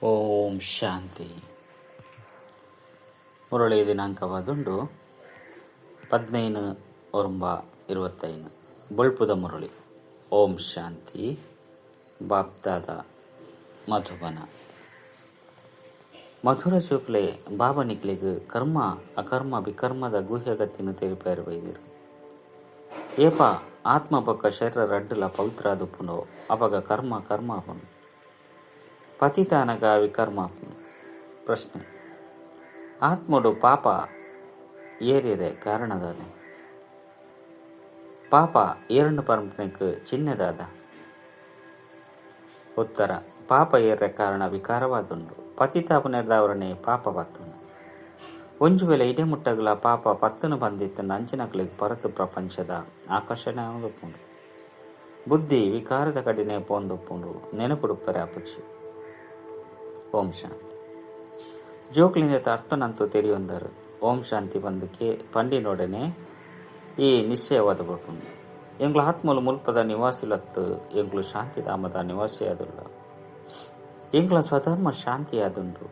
ಓಂ ಶಾಂತಿ. ಮುರಳಿ ದಿನಾಂಕವಾದುಂಡು 15/21 ಬಳ್ಪುದ ಮುರಳಿ. ಓಂ ಶಾಂತಿ. ಬಾಪ್ದಾದ ಮಧುಬನ. ಮಧುರ ಚೂಪ್ಲೆ ಬಾಬನಿಕ್ಲೆಗ್ ಕರ್ಮ ಅಕರ್ಮ ವಿಕರ್ಮದ ಗುಹ್ಯಗತ್ತಿನ ತೆರಿಪೇರ್ವೈದಿರು. ಏಪ ಆತ್ಮ ಬೊಕ್ಕ ಶರೀರ ರಡ್ಡುಲ ಪವಿತ್ರ ದುಪ್ಪುಂಡೋ ಅಪಗ ಕರ್ಮ ಆಪುಂಡು. ಪತಿತಾನಗ ವಿಕರ್ಮ ಆಪುಂಡು. ಪ್ರಶ್ನೆ: ಆತ್ಮಡು ಪಾಪ ಏರಿರೆ ಕಾರಣದಾನೆ? ಪಾಪ ಏರನ್ನು ಪರಂಪರೆಗ್ ಚಿನ್ನದಾದ? ಉತ್ತರ: ಪಾಪ ಏರ್ರೆ ಕಾರಣ ವಿಕಾರವಾದುಂಡು. ಪತಿತಾಪನೆರ್ದವರನೆ ಪಾಪ ಬತ್ತುಂಡು. ಒಂಜು ವೇಳೆ ಇಡೆ ಮುಟ್ಟಗಲ ಪಾಪ ಪತ್ತನು ಬಂದಿತ್ತಂಡ ಅಂಚಿನಕ್ಲೆಗ್ ಪರತು ಪ್ರಪಂಚದ ಆಕರ್ಷಣೆ ಆದುಪ್ಪುಂಡು. ಬುದ್ಧಿ ವಿಕಾರದ ಕಡಿನೆ ಪೋಂದುಪ್ಪುಂಡು. ನೆನಪುಡುಪ್ಪರೆ ಆಪುಚ್ಚಿ. ಓಂ ಶಾಂತಿ. ಜೋಕ್ಲಿಂದ ಅರ್ಥನಂತೂ ತೆರಿಯೊಂದರು. ಓಂ ಶಾಂತಿ ಬಂದಕ್ಕೆ ಪಂಡಿನೊಡನೆ ಈ ನಿಶ್ಚಯವಾದ ಬರ್ತುಂಡು. ಎಂಗ್ಲ ಆತ್ಮಲು ಮುಲ್ಪದ ನಿವಾಸಿಲತ್ತು ಎಂಗ್ಲು ಶಾಂತಿಧಾಮದ ನಿವಾಸಿಯಾದುಲ್ಲ. ಎಂಗ್ಲ ಸ್ವಧರ್ಮ ಶಾಂತಿಯಾದುಂಡು.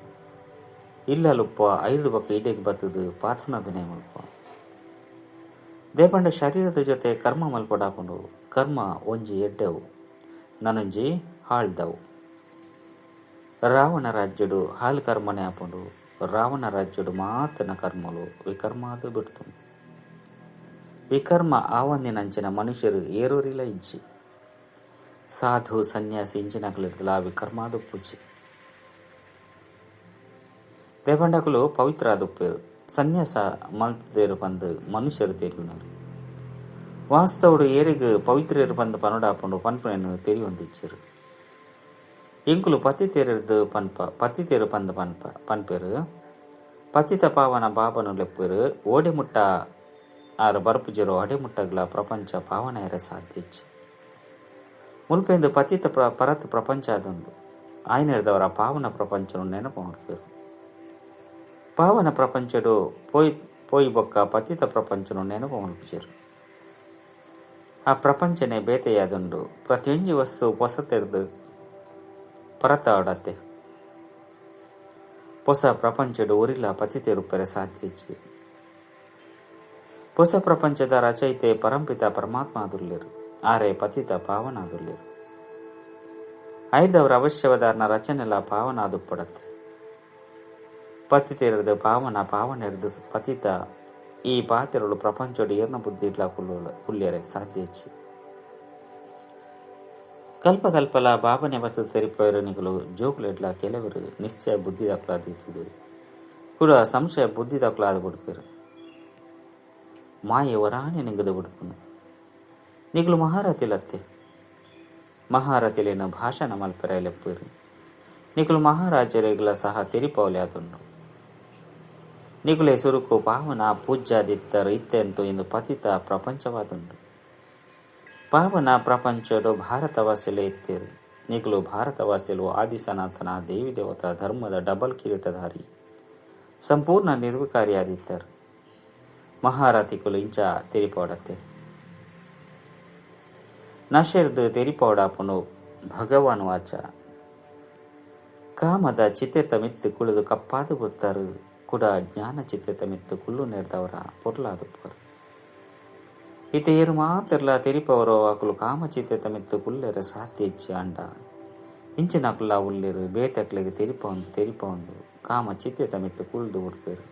ಇಲ್ಲಲುಪ್ಪ 5 ಬಕ್ಕ ಇಡೆಗೆ ಬತ್ತದು ಪಾತ್ರನಭಿನಯ ಮಲ್ಪ. ದೇಪಂಡ ಶರೀರದ ಜೊತೆ ಕರ್ಮ ಮಲ್ಪಡಾಪುಂಡು. ಕರ್ಮ ಒಂಜಿ ಎಡ್ಡೆವು, ನನೊಂಜಿ ಹಾಳ್ದವು. ರಾವಣ ರಾಜ್ಯಡು ಹಾಲ್ ಕರ್ಮನೆ ಆಪುಂಡು. ರಾವಣ ರಾಜ್ಯಡು ಮಾತನ ಕರ್ಮಲು ವಿಕರ್ಮಾದು ಬಿಡ್ತುಂಡು. ವಿಕರ್ಮ ಆವಂದಿನಂಚಿನ ಮನುಷ್ಯರು ಏರೂರಿಲ ಇಜ್ಜಿ. ಸಾಧು ಸನ್ಯಾಸಿ ಇಂಚಿನಕ್ಲಿರ್ದಲ ವಿಕರ್ಮಾದು ಪೂಜಿ. ದೇಪಂಡಕುಲು ಪವಿತ್ರ ಆದುಪ್ಪೇರು. ಸನ್ಯಾಸ ಮಲ್ತದೇರು ಬಂದು ಮನುಷ್ಯರು ತೆರಿಯುನರು. ವಾಸ್ತವುಡು ಏರಿಗ್ ಪವಿತ್ರೇರು ಬಂದು ಪನುಡಾಪುಂಡು ಪನ್ಪುನೆಯನ್ನು ತೆರಿಯೊಂದಿಜ್ಜರು. ಇಂಕುಲು ಪತಿತೇರು ಪಂದ ಪನ್ಪೇರು. ಪತಿತ ಪಾವನ ಬಾಬನು ಲೆಪ್ಪೇರು. ಓಡೆ ಮುಟ್ಟ ಆರು ಬರ್ಪುಜರು ಅಡೆ ಮುಟ್ಟಗ್ಲ ಪ್ರಪಂಚ ಪಾವನ ಎರೆ ಸಾಧ್ಯಚ್ಚಿ. ಮುಲ್ಪೆಂದು ಪತಿತ ಪರತ್ ಪ್ರಪಂಚ ಆದುಂಡು. ಆಯ್ನೆರ್ದವರ ಪಾವನ ಪ್ರಪಂಚನು ನೆನಪು ಮಾಡ್ಪೇರು. ಪಾವನ ಪ್ರಪಂಚಡು ಪೋಯಿ ಬೊಕ್ಕ ಪತಿತ ಪ್ರಪಂಚನು ನೆನಪು ಮಲ್ಪಿಸಿರು. ಆ ಪ್ರಪಂಚನೇ ಬೇತೆಯಾದುಂಡು. ಪ್ರತಿಯೊಂಜಿ ವಸ್ತು ಪೊಸತೆರ್ದು ಪರತಾಡತ್ತೆ. ಹೊಸ ಪ್ರಪಂಚಡು ಒರಿಲ ಪತಿತೆರುಪ್ಪರೆ ಸಾಧ್ಯಚ್ಚಿ. ಹೊಸ ಪ್ರಪಂಚದ ರಚಯಿತೆ ಪರಂಪಿತ ಪರಮಾತ್ಮ ಆದುಲ್ಲೇರು. ಆರೆ ಪತಿತ ಪಾವನ ಆದುಲ್ಲೇರು. ಐದವರ ಅವಶ್ಯವದಾರನ ರಚನೆಲ್ಲ ಪಾವನ ಆದುಪ್ಪಡತ್ತೆ. ಪತಿತೆರದು ಪಾವನೆರ್ದು ಪತಿತ ಈ ಪಾತೆರಳು ಪ್ರಪಂಚಡು ಏರ್ನ ಬುದ್ಧಿ ಇಡ್ಲ ಕುಲ್ಯರೆ ಸಾಧ್ಯಚ್ಚಿ. ಕಲ್ಪಕಲ್ಪಲ ಬಾಬನೆ ಬತ್ತು ತೆರಿಪೇರನಿಗಳು ಜೋಕುಲೆಡ್ಲ ಕೆಲವರು ನಿಶ್ಚಯ ಬುದ್ಧಿ ದಕ್ಲಾದಿತ್ತು ಕೂಡ ಸಂಶಯ ಬುದ್ಧಿ ದಕ್ಲಾದ ಬಿಡ್ಪೇರು. ಮಾಯೆ ವರಾನೆ ನಿಂಗದ ಬಿಡ್ಪುನು. ನಿಗಳು ಮಹಾರಥಿಲತ್ತೆ. ಮಹಾರಥಿಲೇನ ಭಾಷಣ ಮಲ್ಪೆರ ಲೆಪ್ಪೇರು. ನಿಗಳು ಮಹಾರಾಜರಿಗಳ ಸಹ ತೆರಿಪವಲೆ ಆದುಂಡು. ನಿಗುಲೆ ಸುರುಕು ಪಾವನ ಪೂಜ್ಯಾದಿತ್ತರು ಇತ್ತೆಂತು ಇಂದು ಪತಿತ ಪ್ರಪಂಚವಾದುಂಡು. ಪಾವನ ಪ್ರಪಂಚಡು ಭಾರತವಾಸಿಲೆ ಇತ್ತೇರು. ನಿಗುಲು ಭಾರತವಾಸಿಲು ಆದಿ ಸನಾತನ ದೇವಿ ದೇವತಾ ಧರ್ಮದ ಡಬಲ್ ಕಿರೀಟಧಾರಿ ಸಂಪೂರ್ಣ ನಿರ್ವಿಕಾರಿಯಾದಿತ್ತರು. ಮಹಾರಥಿಕುಲು ಇಂಚ ತೆರಿಪೋಡತ್ತೆ. ನಶೆರ್ದು ತೆರಿಪೋಡಾಪುನು ಭಗವಾನ್ ವಾಚ. ಕಾಮದ ಚಿತೆತ ಮಿತ್ತು ಕುಳಿದು ಕಪ್ಪಾದು ಬಿಡ್ತಾರು ಕೂಡ ಜ್ಞಾನ ಚಿತೆತ ಮಿತ್ತು ಕುಳ್ಳು ನೆಡ್ದವರ ಪೊರ್ಲಾದುಪ್ಪರು. ಇತ ಏರು ಮಾತೆರ್ಲ ತೆರಿಪವರೋ ಅಕುಲು ಕಾಮ ಚಿತೆತ ಮಿತ್ತು ಕುಲ್ಲೆರೆ ಸಾಧ್ಯ ಇಚ್ಚಿ ಅಂಡ. ಇಂಚಿನಕುಲ್ಲ ಉಳ್ಳಿರು ಬೇತಕ್ಲೆಗೆ ತೆರಿಪೊಂದು ಕಾಮ ಚಿತೆತ ಮಿತ್ತು ಕುಳ್ದು ಬಿಡ್ಪೇರು.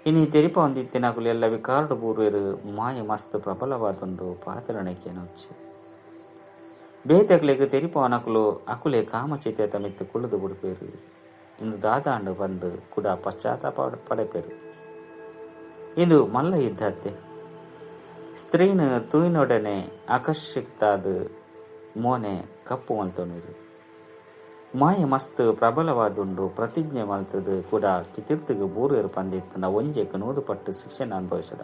ಇನಿ ತೆರಿಪೊಂದಿತ್ತಿನಕುಲು ಎಲ್ಲ ವಿಕಾರಡು ಪೂರ್ವೇರು ಮಾಯ ಮಸ್ತ್ ಪ್ರಬಲವಾದುಂಡು ಪಾತಿರಣೆಕೆನೊಚ್ಚು. ಬೇತಕ್ಲೆಗೆ ತೆರಿಪವನಕುಲು ಅಕುಲೆ ಕಾಮ ಚಿತೆತ ಮಿತ್ತು ಕುಳ್ದು ಬಿಡ್ಪೇರು. ಇಂದು ದಾದಾಂಡು ಬಂದು ಕೂಡ ಪಶ್ಚಾತ್ತಾಪ ಪಡೆಪೇರು. ಇದು ಮಲ್ಲ ಇದ್ದತ್ತೆ. ಸ್ತ್ರೀನ ತೂಯಿನೊಡನೆ ಆಕರ್ಷಿತಾದ ಮೋನೆ ಕಪ್ಪು ಮಲ್ತೊನಿರು. ಮಾಯ ಮಸ್ತ್ ಪ್ರಬಲವಾದುಂಡು ಪ್ರತಿಜ್ಞೆ ಮಲ್ತದು ಕೂಡ ಕಿತಿರ್ತಿಗೆ ಬೂರೇರು ಪಂದಿತ್ತನ ಒಂಜೆಕ್ 100 ಪಟ್ಟು ಶಿಕ್ಷಣ ಅನುಭವಿಸಡ.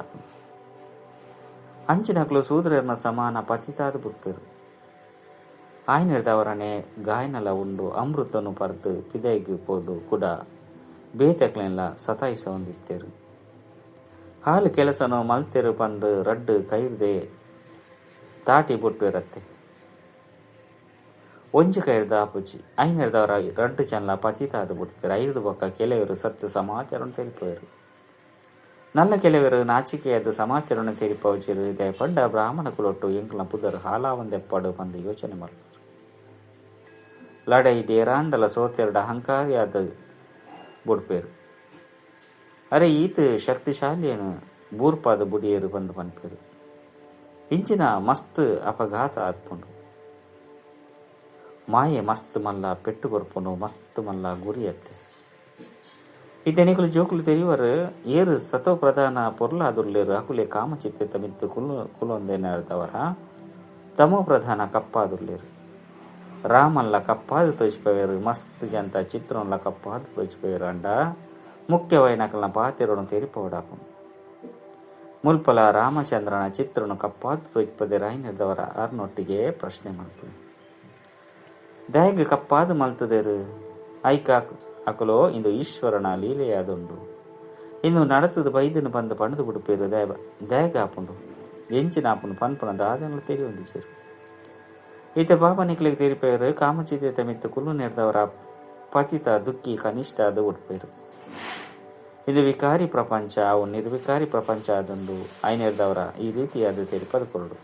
ಅಂಚಿನಕ್ಲು ಸೂದ್ರರ್ನ ಸಮಾನ ಪತಿತಾದ ಬುತ್ತರು. ಆಯ್ನೆರ್ದವರನೆ ಗಾಯನಲ ಉಂಡು ಅಮೃತನು ಪರ್ದು ಪಿದೈಗೆ ಪೋದು ಕೂಡ ಬೇತಕ್ಲೆಲ್ಲ ಸತಾಯಿಸ ಹೊಂದಿತ್ತೇರು. ಹಾಲು ಕೆಲಸನು ಮಲ್ತೆರು ಪಂದು ರಡ್ಡು ಕೈರ್ದೆ ತಾಟಿ ಬುಟ್ಟಿರತ್ತೆ. ಒಂಜಿ ಕೈರ್ದ ಆಪುಜಿ ಐನೆರ್ದವರ ರಡ್ಡು ಚನ್ಲ ಪತಿತಾದ ಬಿಡ್ಪೇರು. ಐದು ಬೊಕ್ಕ ಕೆಲವರು ಸತ್ಯ ಸಮಾಚಾರ ತೆರಿಪೋರು. ನಲ್ಲ ಕೆಲವರು ನಾಚಿಕೆಯಾದ ಸಮಾಚಾರ ತೆರಿಪೋಚಿರು. ಇದೇ ಪಂಡ ಬ್ರಾಹ್ಮಣ ಕುಲೊಟ್ಟು ಎಂಕ್ಲ ಪುದರ್ ಹಾಲಾವಂದೆಪ್ಪಾಡು ಬಂದು ಯೋಚನೆ ಮಾಡ್ತಾರೆ. ಲಡೈ ಡೇರಾಂಡಲ ಸೋತೆರಡ ಅಹಂಕಾರಿಯಾದ ಬುಡ್ಪೇರು. ಅರೆ ಈತ ಶಕ್ತಿಶಾಲಿಯನ್ನು ಬೂರ್ಪಾದ ಬುಡಿಯರು ಬಂದು ಪನ್ಪೇರು. ಇಂಚಿನ ಮಸ್ತ್ ಅಪಘಾತ ಆತ್ಪುಂಡು. ಮಾಯೆ ಮಸ್ತ್ ಮಲ್ಲ ಪೆಟ್ಟು ಕೊರ್ಪುಂಡು. ಮಸ್ತ್ ಮಲ್ಲ ಗುರಿ ಅತ್ತೆ. ಇತೆನಿಕಲು ಜೋಕುಲು ತೆರಿವರು ಏರು ಸತೋ ಪ್ರಧಾನ ಪೊರ್ಲಾದುರ್ಲೇರು ಅಕುಲೆ ಕಾಮಚಿತ್ತೆ ತಮಿತ್ತು ಕುಲೊಂದೇನಾಡ್ದವರ ತಮೋ ಪ್ರಧಾನ ಕಪ್ಪಾದುರ್ಲೇರು. ರಾಮಲ್ಲ ಕಪ್ಪಾದು ತೋಚಿಪೋಯರು. ಮಸ್ತ್ ಜಂತ ಚಿತ್ರಂಲ ಕಪ್ಪಾದು ತೋಚಿಪೋಯರು. ಅಂಡ ಮುಖ್ಯವೈನಕಲ್ನ ಪಾತಿರೋಡು ತೆರಿಪೋಡಾಪು. ಮುಲ್ಪಲ ರಾಮಚಂದ್ರನ ಚಿತ್ರನು ಕಪ್ಪಾದು ತೋಚಿಪದೆ ರಾಯ್ನಿರ್ದವರ ಅರ್ನೊಟ್ಟಿಗೆ ಪ್ರಶ್ನೆ ಮಾಡ್ತೀನಿ. ದಯಗೆ ಕಪ್ಪಾದು ಮಲ್ತದೇರು ಐಕ ಅಕಲೋ ಇಂದು ಈಶ್ವರನ ಲೀಲೆಯಾದುಂಡು. ಇನ್ನು ನಡತದ ಬೈದನು ಬಂದು ಪಣದು ಬಿಡುಪೇರು. ದಯಗ ಆಪುಂಡು ಎಂಚಿನ ಆಪುಂಡು ಪನ್ಪುನ ದಾದನಲು ತೆರಿ ಹೊಂದಿಸೇರು. ಈತ ಬಾಬನಿಕ್ಲಿಗೆ ತೆರಿಪೇರು. ಕಾಮಚಿತೆ ತಮಿತ್ತು ಕುಲ್ಲು ನೆರೆದವರ ಪತಿತ ದುಃಖಿ ಕನಿಷ್ಠ ಅದು ಉಡ್ಪೇರು. ಇದು ವಿಕಾರಿ ಪ್ರಪಂಚ ಅವು ನಿರ್ವಿಕಾರಿ ಪ್ರಪಂಚ ಆದಂದು ಐನೆರ್ದವರ ಈ ರೀತಿಯಾದ ತೆರಿಪದ ಕೊರಡು.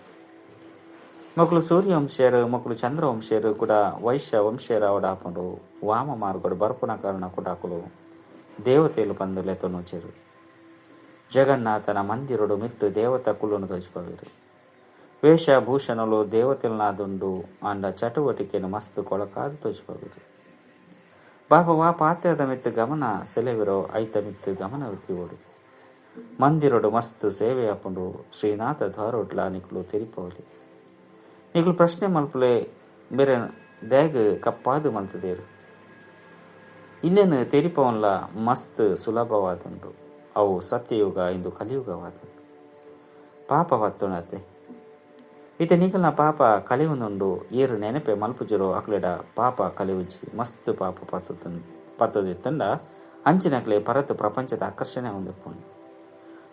ಮಕ್ಕಳು ಸೂರ್ಯವಂಶೀಯರು ಮಕ್ಕಳು ಚಂದ್ರವಂಶೀಯರು ಕೂಡ ವೈಶ್ಯ ವಂಶೀಯರ ಅವಡಾಪಂಡು ವಾಮ ಮಾರ್ಗಡು ಬರ್ಪುನ ಕಾರಣ ಕುಡಾಕಲು ದೇವತೆಲು ಬಂದು ಲೆತನೋಚೆರು. ಜಗನ್ನಾಥನ ಮಂದಿರಡು ಮಿತ್ತು ದೇವತಾ ಕುಲ್ಲುನು ದೋಚಿಪವಿರು. ವೇಷಭೂಷಣಲು ದೇವತೆಲ್ನಾದುಂಡು ಅಂಡ ಚಟುವಟಿಕೆನು ಮಸ್ತ್ ಕೊಳಕಾದು ತೋಚಿಪವಿರು. ಬಾಬವಾ ಪಾತ್ರದ ಮಿತ್ತು ಗಮನ ಸೆಲೆವಿರೋ ಐತ ಮಿತ್ತು ಗಮನವಿತ್ತಿ ಓಡು. ಮಂದಿರಡು ಮಸ್ತ್ ಸೇವೆ ಆಪುಂಡು ಶ್ರೀನಾಥ ದ್ವಾರೊಡ್ಲ ನಿಕ್ಲು ತೆರಿಪವಲಿ. ನಿಕ್ಲು ಪ್ರಶ್ನೆ ಮಲ್ಪಲೆ ಬೇರೆ ದ್ಯಾಗ್ ಕಪ್ಪಾದು ಮಲ್ತದೇರು. ಇನ್ನೇನು ತೆರಿಪವನ್ಲ ಮಸ್ತ್ ಸುಲಭವಾದುಂಡು. ಅವು ಸತ್ಯಯುಗ ಇಂದು ಕಲಿಯುಗವಾದುಂಡು. ಪಾಪ ಬತ್ತುಣತೆ ಈತ ನಿಖಲ್ನ ಪಾಪ ಕಲಿಯುನುಂಡು. ಏರು ನೆನಪೆ ಮಲ್ಪುಜಿರೋ ಅಕ್ಲೆಡ ಪಾಪ ಕಲಿಯುಜಿ ಮಸ್ತ್ ಪಾಪ ಪತ್ತದಿತ್ತಂಡ ಅಂಚಿನಕ್ಲೆ ಪರತು ಪ್ರಪಂಚದ ಆಕರ್ಷಣೆ ಹೊಂದಿಪ್ಪುಂಡು.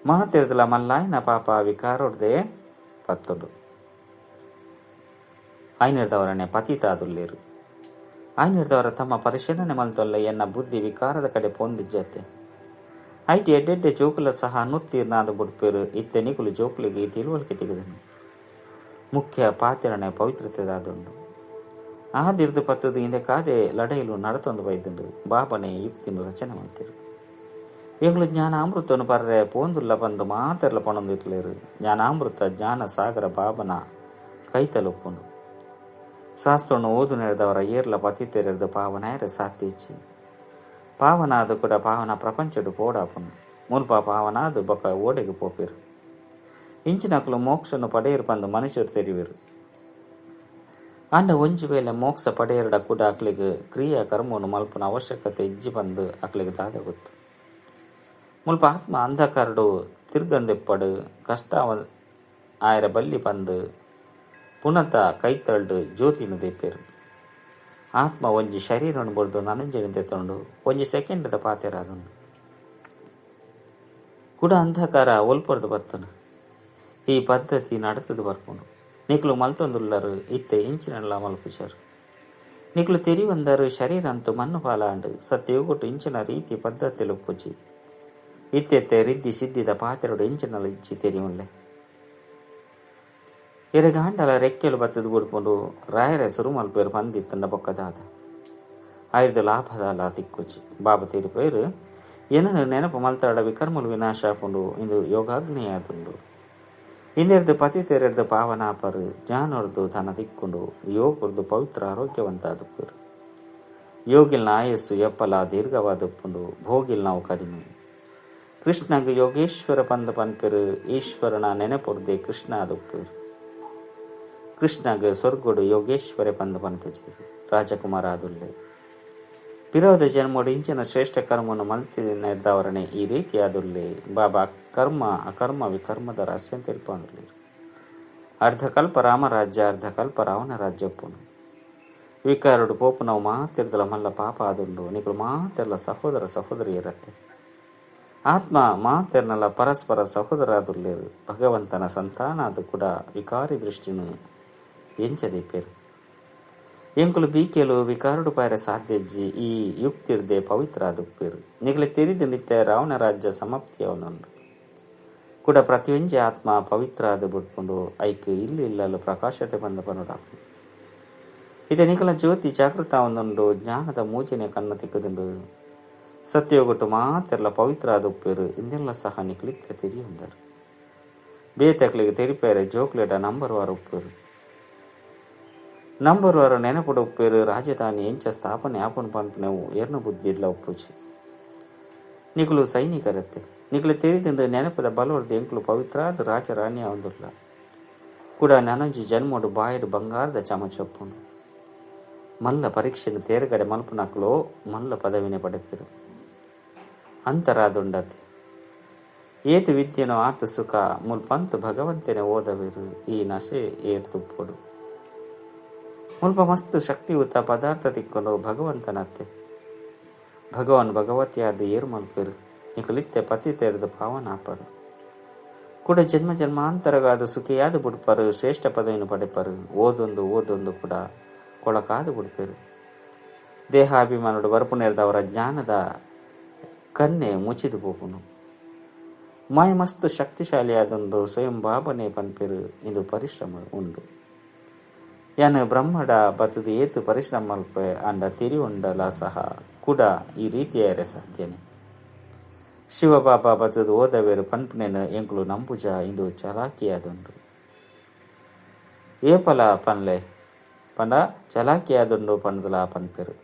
ಮಹತಿರ್ದಲ ಮಲ್ಲಾಯಿನ ಪಾಪ ವಿಕಾರೊಡ್ದೆ ಪತ್ತುಡು. ಐನಿರ್ದವರನ್ನೇ ಪತಿತಾದುಲ್ಲೇರು. ಐನಿರ್ದವರ ತಮ್ಮ ಪರಿಶೀಲನೆ ಮಲ್ತೊಲ್ಲ ಎನ್ನ ಬುದ್ಧಿ ವಿಕಾರದ ಕಡೆ ಪೊಂದಿಜ್ಜತೆ. ಐಟಿ ಎಡ್ಡೆಡ್ಡೆ ಜೋಕುಲ ಸಹ ಅನ್ನುತ್ತೀರ್ನಾದ ಬುಡ್ಪೇರು. ಇತ್ತೆ ನಿಕುಲು ಜೋಕುಲಿಗೆ ಈ ತಿಳುವಳಿಕೆ ತೆಗೆದನು. ಮುಖ್ಯ ಪಾತಿರನೆ ಪವಿತ್ರತೆದಾದುಂಡು. ಆದಿರ್ದು ಪತ್ತದು ಹಿಂದೆ ಕಾದೆ ಲಡೆಯಲು ನಡತೊಂದು ಬೈದುಂಡು. ಬಾಬನೆ ಯುಕ್ತಿನು ರಚನೆ ಮಾಡ್ತಿರು. ಎಂಗ್ಳು ಜ್ಞಾನಾಮೃತನು ಪರ್ರೆ ಪೋಂದುಲ್ಲ ಬಂದು ಮಾತೆರ್ಲ ಪಣೊಂದಿಟ್ಲೇರು. ಜ್ಞಾನಾಮೃತ ಜ್ಞಾನ ಸಾಗರ ಬಾಬನ ಕೈತಲೊಪ್ಪುಂಡು. ಶಾಸ್ತ್ರನು ಓದು ನೆರೆದವರ ಏರ್ಲ ಪತಿತೆರೆದು ಪಾವನಾಯರ ಸಾತ್ಯಚ್ಚಿ. ಪಾವನಾದು ಕೂಡ ಪಾವನ ಪ್ರಪಂಚಡು ಪೋಡಾಪುನು. ಮುಲ್ಪ ಪಾವನಾದು ಬೊಕ್ಕ ಓಡೆಗೆ ಪೋಪಿರು. ಇಂಚಿನಕ್ಲು ಮೋಕ್ಷನು ಪಡೆಯರು ಬಂದು ಮನುಷ್ಯರು ತೆರಿವಿರು. ಅಂಡ ಒಂಜಿ ವೇಳೆ ಮೋಕ್ಷ ಪಡೆಯರಡ ಕೂಡ ಅಕ್ಲಿಗೆ ಕ್ರಿಯಾ ಕರ್ಮವನ್ನು ಮಲ್ಪನ ಅವಶ್ಯಕತೆ ಇಜ್ಜಿ ಬಂದು ಅಕ್ಲಿಗೆ ದಾದ ಗೊತ್ತು. ಮುಲ್ಪ ಆತ್ಮ ಅಂಧಕಾರಡು ತಿರ್ಗಂದೆಪ್ಪಡು ಕಷ್ಟ ಆಯರ ಬಲ್ಲಿ ಬಂದು ಪುನತ ಕೈತಳ್ದು ಜ್ಯೋತಿನು ದೆಪ್ಪೇರು. ಆತ್ಮ ಒಂಜಿ ಶರೀರನು ಬಡ್ದು ನನಂಜನಿ ತೆತ್ತೊಂಡು ಒಂಜಿ ಸೆಕೆಂಡದ ಪಾತೆರಾದುಂಡು. ಕೂಡ ಅಂಧಕಾರ ಒಲ್ಪರ್ದು ಬರ್ತನು. ಈ ಪದ್ಧತಿ ನಡತದು ಬರ್ಕೊಂಡು ನಿಕ್ಲು ಮಲ್ತೊಂದುಲ್ಲರು ಇತ್ತೆ ಇಂಚಿನೆಲ್ಲ ಮಲ್ಪುಚಾರು. ನಿಕ್ಲು ತೆರಿವಂದರು ಶರೀರ ಅಂತೂ ಮಣ್ಣು ಪಾಲಾಂಡು ಸತ್ಯಗೊಟ್ಟು ಇಂಚಿನ ರೀತಿ ಪದ್ಧತಿ ಲೊಪ್ಪುಚಿ. ಇತ್ತೆತ್ತೆ ರಿದ್ದಿ ಸಿದ್ದಿದ ಪಾತೆರಡು ಇಂಚಿನಲ್ಲ ಇಚ್ಚಿ ತೆರಿಯುಳ್ಳೆ. ಎರೆಗಾಂಡಲ ರೆಕ್ಕೆಲು ಬತ್ತದು ಬಿಡ್ಕೊಂಡು ರಾಯರ ಸುರು ಮಲ್ಪೇರು ಬಂದಿತ್ತಂಡ ಬೊಕ್ಕದಾದ ಆಯ್ದು ಲಾಭದಾಲ ತಿಕ್ಕುಚಿ. ಬಾಬ ತೀರಿಪೇರು ಏನನ್ನು ನೆನಪು ಮಲ್ತಾಡ ವಿಕರ್ಮಲು ವಿನಾಶ ಆಪುಂಡು ಇಂದು ಯೋಗಾಗ್ನಿಯಾದುಂಡು. ಇನ್ನೆರ್ದು ಪತಿ ತೆರೆರ್ದು ಪಾವನಾಪರು ಜ್ಞಾನರ್ದು ತನ ತಿಕ್ಕೊಂಡು ಯೋಗರ್ದು ಪವಿತ್ರ ಆರೋಗ್ಯವಂತಾದುಪ್ಪರು. ಯೋಗಿಲ್ನ ಆಯಸ್ಸು ಎಪ್ಪಲ ದೀರ್ಘವಾದುಪ್ಪುಂಡು. ಭೋಗಿಲ್ ನಾವು ಕಡಿಮೆ. ಕೃಷ್ಣಗೆ ಯೋಗೇಶ್ವರ ಪಂದ ಪನ್ಪೆರು ಈಶ್ವರನ ನೆನಪೊರ್ದೆ ಕೃಷ್ಣ ಆದುಪ್ಪರು. ಕೃಷ್ಣಗೆ ಸ್ವರ್ಗೊಡು ಯೋಗೇಶ್ವರ ಪಂದ ಪನ್ಪುಜಿರು ರಾಜಕುಮಾರ ಆದುಲ್ಲೆ. ಪಿರೋದ ಜನ್ಮೋಡು ಇಂಚಿನ ಶ್ರೇಷ್ಠ ಕರ್ಮವನ್ನು ಮಲ್ತಿ ನೆರೆದವರನೆ ಈ ರೀತಿಯಾದುಲ್ಲೆ. ಬಾಬಾ ಕರ್ಮ ಅಕರ್ಮ ವಿಕರ್ಮದ ರಹಸ್ಯ ತಿಳ್ಕೊಂಡಿರು. ಅರ್ಧಕಲ್ಪ ರಾಮರಾಜ್ಯ ಅರ್ಧಕಲ್ಪ ರಾವಣ ರಾಜ್ಯ ಒಪ್ಪುನು. ವಿಕಾರಡು ಪೋಪು ನಾವು ಮಾತಿರ್ದಲ ಮಲ್ಲ ಪಾಪ ಆದುಂಡು. ನಿಗಳು ಮಾತೆಲ್ಲ ಸಹೋದರ ಸಹೋದರಿ ಇರತ್ತೆ. ಆತ್ಮ ಮಾತೆರ್ನಲ್ಲ ಪರಸ್ಪರ ಸಹೋದರ ಆದುಲ್ಲೇರು. ಭಗವಂತನ ಸಂತಾನ ಅದು ಕೂಡ ವಿಕಾರಿ ದೃಷ್ಟಿನು ಎಂಚದಿಪ್ಪೇರು. ಎಂಕುಲು ಬೀಕೆಲು ವಿಕಾರುಡು ಪಾಯರೆ ಸಾಧ್ಯಜ್ಜಿ ಈ ಯುಕ್ತಿರ್ದೆ ಪವಿತ್ರ ಆದುಪ್ಪೇರು ನಿಗಲೆ ತಿರಿದು ನಿತ್ಯ ರಾವಣ ರಾಜ್ಯ ಸಮಾಪ್ತಿಯವನುಂಡು ಕೂಡ ಪ್ರತಿಯೊಂಜಿ ಆತ್ಮ ಪವಿತ್ರ ಆದು ಬಿಟ್ಕೊಂಡು ಐಕ್ ಇಲ್ಲಿ ಇಲ್ಲಲು ಪ್ರಕಾಶತೆ ಬಂದ ಪನುಡಾಪು ಇದೆ ನಿಖಲ ಜ್ಯೋತಿ ಜಾಗೃತ ಒಂದುಂಡು ಜ್ಞಾನದ ಮೂಜಿನ ಕನ್ನ ತಿಕ್ಕದುಂಡು ಸತ್ಯೋಗೊಟ್ಟು ಮಾತೆಲ್ಲ ಪವಿತ್ರ ಆದುಪ್ಪೇರು ಇಂದೆಲ್ಲ ಸಹ ನಿಖಲಿತ್ತ ತಿರಿಯುಂದರು ಬೇತಕ್ಲಿಗೆ ತೆರಿಪೇರೆ ಜೋಕ್ಲೇಟ ನಂಬರ್ ವಾರ ಉಪ್ಪೇರು ನಂಬರ್ ವಾರ ನೆನಪುಡ ಉಪ್ಪೇರು ರಾಜಧಾನಿ ಎಂಚ ಸ್ಥಾಪನೆ ಆಪನ್ ಪಂಪನೆವು ಎರ್ನ ಬುದ್ಧಿ ಇಲ್ಲ ಉಪ್ಪುಚಿ ನಿಖಲು ಸೈನಿಕರತ್ತೆ ನಿಖಲು ತೆರಿದಿಂದ ನೆನಪದ ಬಲವರ್ದು ಎಂಕುಲು ಪವಿತ್ರ ಆದ ರಾಜ ರಾಣಿಯ ಒಂದುಲ್ಲ ಕೂಡ ನನಂಜಿ ಜನ್ಮೋಡು ಬಾಯಡು ಬಂಗಾರದ ಚಮಚಪ್ಪುಂಡು ಮಲ್ಲ ಪರೀಕ್ಷೆನು ತೇರುಗಡೆ ಮಲ್ಪುನಕ್ಲೋ ಮಲ್ಲ ಪದವಿನೇ ಪಡೆಪಿರು ಅಂತರಾದುಂಡತೆ ಏತು ವಿದ್ಯೆನೋ ಆತು ಸುಖ ಮುಲ್ಪಂತು ಭಗವಂತನೇ ಓದವಿರು ಈ ನಶೆ ಏರು ತುಪ್ಪೊಡು ಮುಲ್ಪ ಮಸ್ತ್ ಶಕ್ತಿಯುತ ಪದಾರ್ಥ ತಿಕ್ಕೊಂಡು ಭಗವಂತನತ್ತೆ ಭಗವಾನ್ ಭಗವತಿಯಾದ ಏರು ಮಲ್ಪಿರು ನಿಖಲಿತ್ಯ ಪತಿ ತೆರೆದು ಪಾವನಾಪರು ಕೂಡ ಜನ್ಮ ಜನ್ಮಾಂತರಗಾದ ಸುಖಿಯಾದ ಬಿಡ್ಪರು ಶ್ರೇಷ್ಠ ಪದವಿಯನ್ನು ಪಡೆಪರು ಓದೊಂದು ಕೂಡ ಕೊಳಕಾದು ಬಿಡ್ಪೇರು ದೇಹಾಭಿಮಾನುಡು ಬರಪು ನೆರೆದವರ ಜ್ಞಾನದ ಕನ್ನೆ ಮುಚ್ಚಿದು ಪೋಪುನು ಮಾಯ ಮಸ್ತ್ ಶಕ್ತಿಶಾಲಿಯಾದೊಂದು ಸ್ವಯಂ ಬಾಬನೆ ಪನ್ಪೇರು ಇಂದು ಪರಿಶ್ರಮ ಉಂಡು ಯಾನ ಬ್ರಹ್ಮಡ ಬತ್ತದ ಏತು ಪರಿಶ್ರಮ ಮಲ್ಪೆ ಅಂಡ ತಿರಿ ಉಂಡಲ ಸಹ ಕೂಡ ಈ ರೀತಿಯಾರೆ ಸಾಧ್ಯನೆ ಶಿವಬಾಬಾ ಬತ್ತದ ಓದವೇರು ಪನ್ಪನೆನ ಎಂಕುಲು ನಂಬುಜ ಇಂದು ಚಲಾಕಿಯಾದುಂಡು ಏಪಲ ಪನ್ಲೆ ಪಂಡ ಚಲಾಕಿಯಾದುಂಡು ಪಂಡದಲ ಪನ್ಪೆರು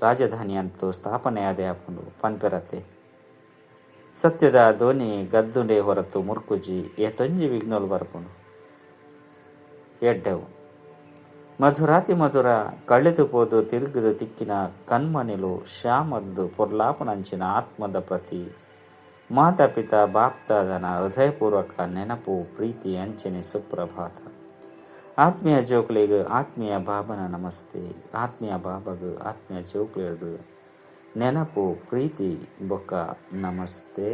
ರಾಜಧಾನಿ ಅಂತೂ ಸ್ಥಾಪನೆಯಾದೆ ಆಪುಂಡು ಪನ್ಪೆರತ್ತೆ ಸತ್ಯದ ಧ್ವನಿ ಗದ್ದುಂಡೆ ಹೊರತು ಮುರ್ಕುಜಿ ಏತೊಂಜಿ ವಿಘ್ನೋಲು ಬರಪುಂಡು ಎಡ್ಡೆವು ಮಧುರಾತಿ ಮಧುರ ಕಳೆದು ಪೋದು ತಿರುಗದು ತಿಕ್ಕಿನ ಕಣ್ಮಣಿಲು ಶ್ಯಾಮದ್ದು ಪೊರ್ಲಾಪನಂಚಿನ ಆತ್ಮದ ಪ್ರತಿ ಮಾತಾಪಿತ ಬಾಪ್ತಾದನ ಹೃದಯಪೂರ್ವಕ ನೆನಪು ಪ್ರೀತಿ ಅಂಚನೆ ಸುಪ್ರಭಾತ ಆತ್ಮೀಯ ಜೋಕ್ಲಿಗೆ ಆತ್ಮೀಯ ಬಾಬನ ನಮಸ್ತೆ ಆತ್ಮೀಯ ಬಾಬಾಗ ಆತ್ಮೀಯ ಜೋಕ್ಲಿಗೆ ನೆನಪು ಪ್ರೀತಿ ಬೊಕ್ಕ ನಮಸ್ತೆ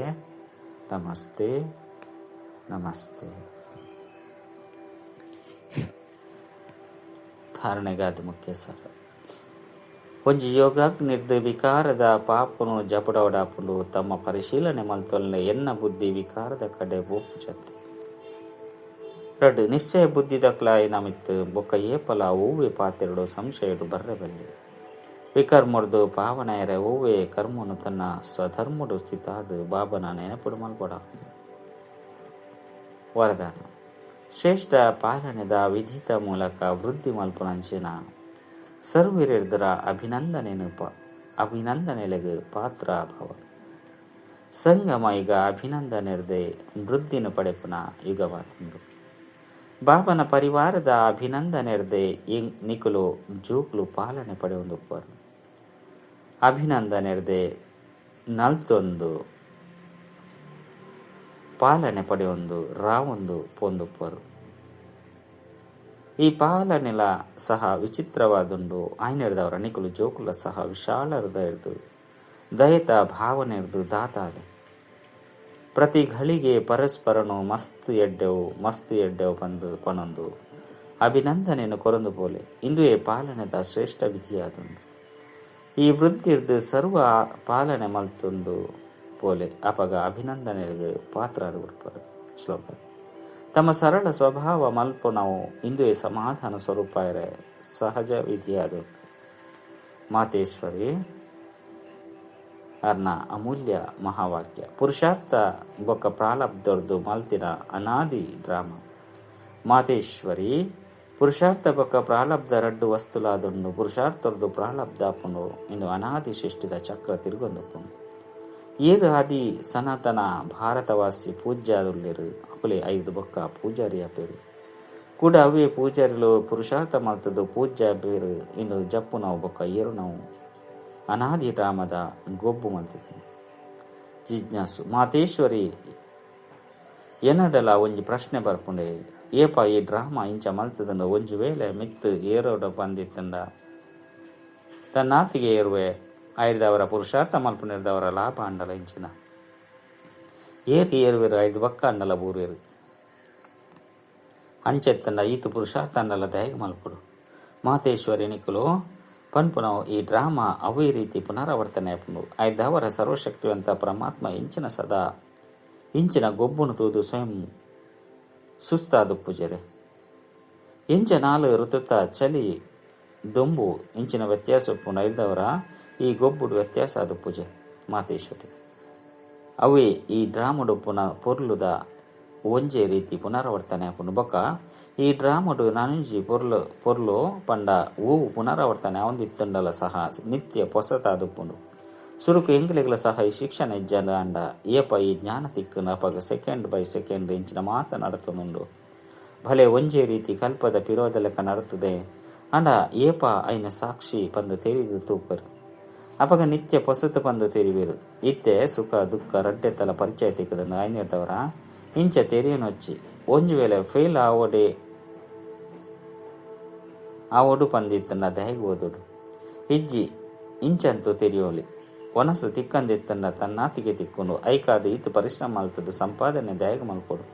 ನಮಸ್ತೆ ನಮಸ್ತೆ. ಧಾರಣೆಗಾದ ಮುಖ್ಯ ಸಾರ ಒಂಜಿ ಯೋಗಾಗ್ನಿರ್ದ ವಿಕಾರದ ಪಾಪನು ಜಪಡವಡಾಪುಂಡು ತಮ್ಮ ಪರಿಶೀಲನೆ ಮಲ್ತೊಲ್ಲೆ ಎನ್ನ ಬುದ್ಧಿ ವಿಕಾರದ ಕಡೆ ಬೋಪು ಜತೆ ರಡ್ ನಿಶ್ಚಯ ಬುದ್ಧಿ ದಕ್ಲಾಯಿ ನಮಿತ್ ಬೊಕ್ಕ ಏಪಲ ಹೂವೆ ಪಾತೆರಡು ಸಂಶಯಡು ಬರ್ರಬಲ್ಲೆ ವಿಕರ್ಮುಡ್ದು ಪಾವನೆಯರೆ ಹೂವೆ ಕರ್ಮನು ತನ್ನ ಸ್ವಧರ್ಮಡು ಸ್ಥಿತಾದ ಬಾಬನ ನೆನಪುಡು ಮಲ್ಪಡ ವರದಾನ ಶ್ರೇಷ್ಠ ಪಾಲನೆದ ವಿಧಿತ ಮೂಲಕ ವೃದ್ಧಿ ಮಲ್ಪುನಂಚಿನ ಸರ್ವಿರಿರ್ದರ ಅಭಿನಂದನೆಲೆಗೆ ಪಾತ್ರ ಭವ ಸಂಗಮ ಈಗ ಅಭಿನಂದನೆರ್ದೆ ವೃದ್ಧಿನ ಪಡೆಪುನ ಯುಗವಾತುಂಡು ಬಾಬನ ಪರಿವಾರದ ಅಭಿನಂದನೆರ್ದೆ ನಿಕುಲು ಜೂಕ್ಲು ಪಾಲನೆ ಪಡೆಯೊಂದುಪ್ಪರು ಅಭಿನಂದನೆರ್ದೆ ನಲ್ತೊಂದು ಪಾಲನೆ ಪಡೆಯೊಂದು ರಾವೊಂದು ಪೊಂದುಪ್ಪರು ಈ ಪಾಲನೆಲ ಸಹ ವಿಚಿತ್ರವಾದುಂಡು ಆಯ್ನೆಡ್ದವರ ನಿಕುಲು ಜೋಕುಲ ಸಹ ವಿಶಾಲ ಹೃದಯರ್ದು ದಯತ ಭಾವನೆರ್ದು ದಾತಾಲೆ ಪ್ರತಿ ಘಳಿಗೆ ಪರಸ್ಪರನು ಮಸ್ತ್ ಎಡ್ಡೆವು ಬಂದು ಪಣೊಂದು ಅಭಿನಂದನೆಯನ್ನು ಕೊರಂದು ಪೋಲೆ ಇಂದುವೇ ಪಾಲನೆದ ಶ್ರೇಷ್ಠ ವಿಧಿಯಾದುಂಡು ಈ ವೃದ್ಧಿರ್ದು ಸರ್ವ ಪಾಲನೆ ಮಲ್ತೊಂದು ಪೋಲೆ ಅಪಗ ಅಭಿನಂದನೆಗೆ ಪಾತ್ರರಾದ ಬಿಡ್ಪರು. ಶ್ಲೋಕ ತಮ್ಮ ಸರಳ ಸ್ವಭಾವ ಮಲ್ಪ ನಾವು ಇಂದುವೇ ಸಮಾಧಾನ ಸ್ವರೂಪ ಸಹಜ ವಿಧಿಯಾದುಂಡು. ಮಾತೇಶ್ವರಿ ಅರ್ನ ಅಮೂಲ್ಯ ಮಹಾವಾಕ್ಯ ಪುರುಷಾರ್ಥ ಬೊಕ್ಕ ಪ್ರಾಲಬ್ಧರ್ದು ಮಲ್ತಿನ ಅನಾದಿ ಡ್ರಾಮ. ಮಾತೇಶ್ವರಿ ಪುರುಷಾರ್ಥ ಬೊಕ್ಕ ಪ್ರಾಲಬ್ಧ ರಡ್ಡು ವಸ್ತುಲಾದುಂಡು ಪುರುಷಾರ್ಥರ್ದು ಪ್ರಾಲಬ್ಧಾಪುಂಡು ಇಂದು ಅನಾದಿ ಸೃಷ್ಟಿದ ಚಕ್ರ ತಿರುಗೊಂದುಪ್ಪುಂಡು ಏರು ಆದಿ ಸನಾತನ ಭಾರತವಾಸಿ ಪೂಜ್ಯಾದುಲ್ಲಿರು ಅಕುಲೆ 5 ಬೊಕ್ಕ ಪೂಜಾರಿಯ ಪೇರು ಕೂಡ ಅವೇ ಪೂಜಾರಿಲು ಪುರುಷಾರ್ಥ ಮಲ್ತದ್ದು ಪೂಜ್ಯ ಬೇರು ಇಂದು ಜಪ್ಪು ನಾವು ಬೊಕ್ಕ ಏರು ನಾವು ಅನಾದಿ ರಾಮದ ಗೊಬ್ಬು ಮಲ್ತಿದ್ದೆ. ಜಿಜ್ಞಾಸು ಮಾತೇಶ್ವರಿ ಎನ್ನಡಲ ಒಂಜಿ ಪ್ರಶ್ನೆ ಬರ್ಪುಂಡೆ ಏಪ ಈ ಡ್ರಾಮ ಇಂಚ ಮಲ್ತದಂಡ ಒಂಜು ವೇಳೆ ಮಿತ್ತು ಏರೋಡ ಬಂದಿತ್ತಂಡ ತನ್ನಾತಿಗೆ ಏರುವೆ ಆಯ್ದವರ ಪುರುಷಾರ್ಥ ಮಲ್ಪನಿರ್ದವರ ಲಾಭ ಅಂಡಲ ಇಂಚಿನ ಏರುವೆರು 5 ಬಕ್ಕ ಅಂಡಲ ಬೂರೇರು ಅಂಚೆತ್ತಂಡ ಈತು ಪುರುಷಾರ್ಥ ಅಂಡಲ ದಯಗ ಮಲ್ಪುಡು ಮಾತೇಶ್ವರಿ ನಿಖಲು ಪನ್ಪುನವು ಈ ಡ್ರಾಮಾ ಅವೇ ರೀತಿ ಪುನರಾವರ್ತನೆ ಆಪುಂಡು. ಐದವರ ಸರ್ವಶಕ್ತಿವಂತ ಪರಮಾತ್ಮ ಇಂಚಿನ ಗೊಬ್ಬುನು ತೂದು ಸ್ವಯಂ ಸುಸ್ತಾದುಪ್ಪುಜೆರೆ. ಇಂಚ 4 ಋತುತ ಚಳಿ ದೊಂಬು ಇಂಚಿನ ವ್ಯತ್ಯಾಸ ಉಪ್ಪುಂಡು. ಐದವರ ಈ ಗೊಬ್ಬುಡು ವ್ಯತ್ಯಾಸ ಆದುಪ್ಪುಜೆ ಮಾತೇಶ್ವರಿ. ಅವೇ ಈ ಡ್ರಾಮಡು ಪೊರ್ಲುದ ಒಂಜೆ ರೀತಿ ಪುನರಾವರ್ತನೆ ಆಪುಂಡು. ಬೊಕ ಈ ಡ್ರಾಮಡು ನನಂಜಿ ಪೊರ್ಲು ಪಂಡ ಓವು ಪುನರಾವರ್ತನೆ ಆವೊಂದಿತ್ತುಂಡಲ ಸಹ ನಿತ್ಯ ಪೊಸತಾದುಪ್ಪುಂಡು. ಸುರುಕು ಎಂಗ್ಲೆಗ್ಲ ಸಹ ಈ ಶಿಕ್ಷಣ ಇಜ್ಜಂಡ ಅಂಡ ಏಪ ಈ ಜ್ಞಾನ ತಿಕ್ಕುನ ಅಪಗ ಸೆಕೆಂಡ್ ಬೈ ಸೆಕೆಂಡ್ ಇಂಚಿನ ಮಾತನಾಡುತ್ತುಂಡು. ಭಲೆ ಒಂಜೇ ರೀತಿ ಕಲ್ಪದ ಪಿರೋದ ಲೆಕ್ಕ ನಡುತ್ತದೆ ಅಂಡ ಏಪ ಐನ ಸಾಕ್ಷಿ ಪಂದು ತೆರಿದು ತೂಪರು. ಅಪಗ ನಿತ್ಯ ಪೊಸತು ಪಂದು ತೆರಿವೇರು. ಇತ್ತೆ ಸುಖ ದುಃಖ ರಡ್ಡೆತ್ತಲ ಪರಿಚಯ ತಿಕ್ಕದನ್ನು ಐನಿರ್ತವರ ಇಂಚ ತೆರಿಯನೊಚ್ಚಿ ಒಂಜು ವೇಳೆ ಫೇಲ್ ಆವೊಡು ಪಂದಿತ್ತನ್ನ ದಯಗೆ ಓದೋಡು ಇಜ್ಜಿ ಇಂಚಂತೂ ತೆರಿಯೋಲಿ ಒನಸು ತಿಕ್ಕಂದಿತ್ತನ್ನ ತನ್ನಾತಿಗೆ ತಿಕ್ಕೊಂಡು ಐಕಾದು ಈತು ಪರಿಶ್ರಮ ಮಲ್ತದ್ದು ಸಂಪಾದನೆ ದಯಗೆ ಮಲ್ಕೊಡು.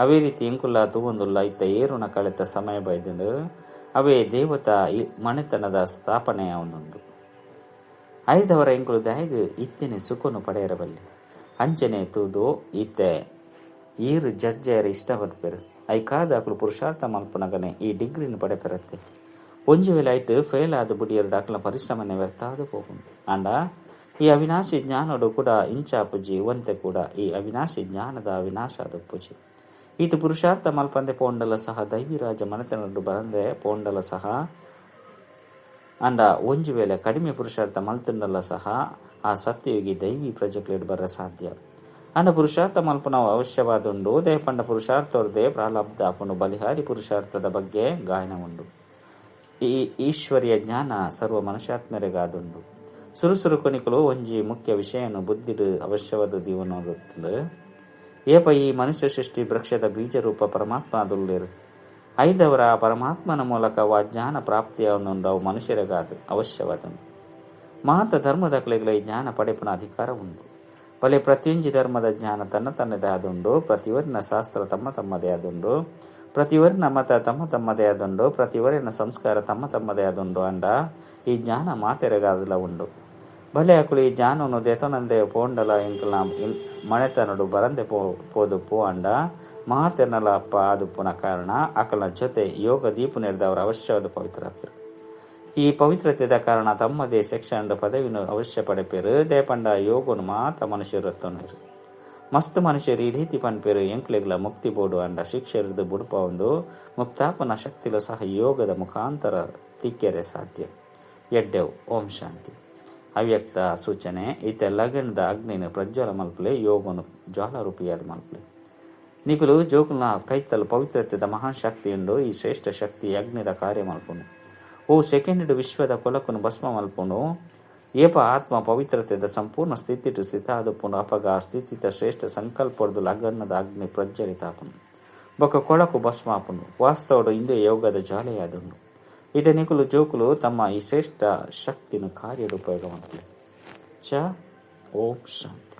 ಅವೇ ರೀತಿ ಇಂಕುಲ್ಲ ತೂವೊಂದುಲ್ಲ ಇತ್ತ ಏರುಣ ಕಳೆತ ಸಮಯ ಬೈದಂಡು ಅವೇ ದೇವತಾ ಮನೆತನದ ಸ್ಥಾಪನೆ ಅವನುಂಡು. ಐದವರ ಇಂಕುಲು ದಯಗೆ ಇತ್ತೇನೆ ಸುಖನು ಪಡೆಯರಬಲ್ಲಿ ಅಂಚನೆ ತೂದು ಇತ್ತೆ ಈರು ಜಡ್ಜೆಯರ ಇಷ್ಟ ಹೊರಪೇರು ಐಕಾದ ಅಕಲು ಪುರುಷಾರ್ಥ ಮಲ್ಪನಗನೆ ಈ ಡಿಗ್ರಿನ ಪಡೆಪೆರತ್ತೆ. ಒಂಜು ವೇಳೆ ಐಟು ಫೇಲ್ ಆದ ಬುಡಿಯರು ಅಕಲ ಪರಿಶ್ರಮನೆ ವ್ಯರ್ಥಾದು ಹೋಗುಂಡು. ಅಂಡ ಈ ಅವಿನಾಶಿ ಜ್ಞಾನಡು ಕೂಡ ಇಂಚಾಪುಜಿ ಒಂತೆ ಕೂಡ ಈ ಅವಿನಾಶಿ ಜ್ಞಾನದ ಅವಿನಾಶ ಆದಪ್ಪುಜಿ. ಈತು ಪುರುಷಾರ್ಥ ಮಲ್ಪಂದೆ ಪೋಂಡಲ ಸಹ ದೈವಿರಾಜ ಮನೆತನಡು ಬರಂದೆ ಪೋಂಡಲ ಸಹ ಅಂಡ ಒಂಜು ವೇಳೆ ಕಡಿಮೆ ಪುರುಷಾರ್ಥ ಮಲ್ತುಂಡಲ ಸಹ ಆ ಸತ್ಯಯುಗಿ ದೈವಿ ಪ್ರಜೆಕ್ಲೆಡ್ ಬರ ಸಾಧ್ಯ. ಅಂಡ ಪುರುಷಾರ್ಥ ಮಲ್ಪನವು ಅವಶ್ಯವಾದುಂಡು. ದೇಪಂಡ ಪುರುಷಾರ್ಥೋರ್ದೆ ಪ್ರಾಲಬ್ಧ ಅಪುಂಡು. ಬಲಿಹಾರಿ ಪುರುಷಾರ್ಥದ ಬಗ್ಗೆ ಗಾಯನ ಉಂಡು. ಈ ಈಶ್ವರ್ಯ ಜ್ಞಾನ ಸರ್ವ ಮನುಷ್ಯಾತ್ಮರಿಗಾದುಂಡು. ಸುರುಸುರು ಕೊನಿಕಲು ಒಂಜಿ ಮುಖ್ಯ ವಿಷಯನು ಬುದ್ಧಿಡು ಅವಶ್ಯವಾದ ದೀವನೋದುತ್ತಂದು ಏಪ ಈ ಮನುಷ್ಯ ಸೃಷ್ಟಿ ವೃಕ್ಷದ ಬೀಜರೂಪ ಪರಮಾತ್ಮ ಅದುಲ್ಲೇರು. ಐದವರ ಪರಮಾತ್ಮನ ಮೂಲಕ ವಾ ಜ್ಞಾನ ಪ್ರಾಪ್ತಿಯಾವನುಂಡು ಅವು ಮನುಷ್ಯರಿಗಾದು ಅವಶ್ಯವಾದುಂಡು. ಮಹತ ಧರ್ಮದ ಕಲೆಗಳ ಈ ಜ್ಞಾನ ಪಡೆಪನ ಅಧಿಕಾರ ಉಂಡು. ಬಲೆ ಪ್ರತಿಯೊಂಜಿ ಧರ್ಮದ ಜ್ಞಾನ ತನ್ನದೇ ಆದುಂಡು. ಪ್ರತಿವರಿನ ಶಾಸ್ತ್ರ ತಮ್ಮದೇ ಆದುಂಡು. ಪ್ರತಿವರಿನ ಮತ ತಮ್ಮದೇ ಆದುಂಡು. ಪ್ರತಿವರಿನ ಸಂಸ್ಕಾರ ತಮ್ಮದೇ ಆದುಂಡು. ಅಂಡ ಈ ಜ್ಞಾನ ಮಾತೆರೆಗಾದಲ ಉಂಡು. ಭಲೆ ಅಕುಲು ಈ ಜ್ಞಾನನು ದೆತೊನಂದೆ ಪೋಂಡಲ ಇಂಕಲ ಮನೆತನಡು ಬರಂದೆ ಪೋದುಪ್ಪು ಅಂಡ ಮಾತೆರ್ನಲ ಅಪ್ಪ ಆದುಪ್ಪುನ ಕಾರಣ ಅಕಲ ಜೊತೆ ಯೋಗ ದೀಪು ನೆರೆದವರ ಅವಶ್ಯವಾದ ಪವಿತ್ರ ಆಪಿರು. ಈ ಪವಿತ್ರತೆದ ಕಾರಣ ತಮ್ಮದೇ ಶಿಕ್ಷಣ ಪದವಿನ ಅವಶ್ಯ ಪಡೆಪೇರು. ದೇಪಂಡ ಯೋಗನು ಮಾತ ಮನುಷ್ಯರತ್ತೊನರು ಮಸ್ತ್ ಮನುಷ್ಯರು ಈ ರೀತಿ ಪನ್ಪೇರು ಎಂಕ್ಲೆಗ್ಲ ಮುಕ್ತಿ ಬೋಡು ಅಂಡ ಶಿಕ್ಷರಿದ್ದು ಬುಡುಪ ಒಂದು ಮುಕ್ತಾಪನ ಶಕ್ತಿಲ ಸಹ ಯೋಗದ ಮುಖಾಂತರ ತಿಕ್ಕೆರೆ ಸಾಧ್ಯ. ಎಡ್ಡೆವು. ಓಂ ಶಾಂತಿ. ಅವ್ಯಕ್ತ ಸೂಚನೆ ಈತ ಲಗಣದ ಅಗ್ನಿನ ಪ್ರಜ್ವಲ ಮಲ್ಪಲೆ ಯೋಗನು ಜ್ವಾಲಾರೂಪಿಯಾದ ಮಲ್ಪಲೆ ನಿಗುಲು ಜೋಕುಲ್ನ ಕೈತಲು ಪವಿತ್ರತೆದ ಮಹಾನ್ ಶಕ್ತಿಯುಂಡು. ಈ ಶ್ರೇಷ್ಠ ಶಕ್ತಿ ಅಗ್ನಿದ ಕಾರ್ಯ ಮಲ್ಪುನು. ಓ ಸೆಕೆಂಡ್ ವಿಶ್ವದ ಕೊಲಕುನು ಭಸ್ಮ ಮಲ್ಪುನು. ಏಪ ಆತ್ಮ ಪವಿತ್ರತೆದ ಸಂಪೂರ್ಣ ಸ್ಥಿತಿಟು ಸ್ಥಿತ ಆದುಪ್ಪುಂಡು. ಅಪಗ ಸ್ಥಿತಿತ ಶ್ರೇಷ್ಠ ಸಂಕಲ್ಪಡ್ದು ಲಗನ್ನದ ಅಗ್ನಿ ಪ್ರಜ್ವಲಿತ ಆಪುನು. ಬೊಕ ಕೊಳಕು ಭಸ್ಮ ಆಪುನು. ವಾಸ್ತವಡು ಇಂದೇ ಯೋಗದ ಜ್ವಾಲೆಯಾದುಂಡು. ಇದೇ ನಿಗುಲು ಜೋಕುಲು ತಮ್ಮ ಈ ಶ್ರೇಷ್ಠ ಶಕ್ತಿನ ಕಾರ್ಯದ ಉಪಯೋಗ ಮಾಡ್ತಾರೆ. ಓಂ ಶಾಂತಿ.